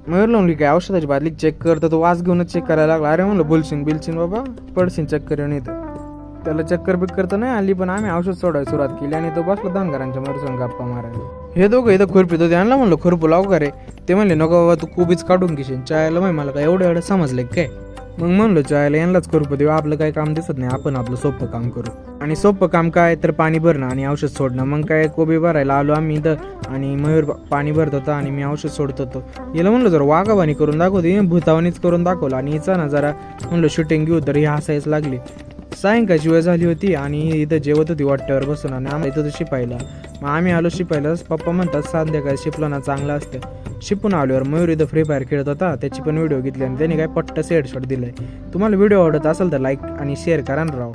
मयूर म्हणली काय औषधाची बादली चेक कर, तर तो वास घेऊनच चेक करायला लागला. अरे म्हणलं बोलशीन बिलशीन बाबा, पडशीन चक्कर येऊन येतं. त्याला चक्कर बिक्कर तर नाही आली, पण आम्ही औषध सोडायला सुरुवात केली आणि तो बसला धनगरांच्या मयूरसंग गप्पा मारायला. हे दोघं इथं खुरपी तो आणला. म्हणलं खुरपू लावू का रे? ते म्हणले नको बाबा, तू खूपच काढून घेशील. चायला माहिती मला काय एवढं समजलं काय. मग म्हणलो चायला यांनाच खुरपू देऊ, आपलं काही काम दिसत नाही, आपण आपलं सोपं काम करू. आणि सोपं काम काय तर पाणी भरणं आणि औषध सोडणं. मग काय कोबी भरायला आलो आम्ही इथं आणि मयूर पाणी भरत होता आणि मी औषध सोडत होतो. याला म्हणलं जरा वाघावानी करून दाखवते, भूतावानीच करून दाखवलं. आणि हिचा ना जरा म्हणलं शूटिंग घेऊ, तर ही हसायच लागली. सायंकाळची वेळ झाली होती आणि इथं जेवत होती वाट्यावर बसून आणि आम्हाला इथं शिपायला. मग आम्ही आलो शिपायला. पप्पा म्हणतात संध्याकाळी शिपलं ना चांगलं असतं. शिपून आल्यावर मयूर इथं फ्री फायर खेळत होता, त्याची पण व्हिडिओ घेतली आणि त्याने काय पट्टा हेडशॉट दिलाय. तुम्हाला व्हिडिओ आवडत असेल तर लाईक आणि शेअर करा ना राव.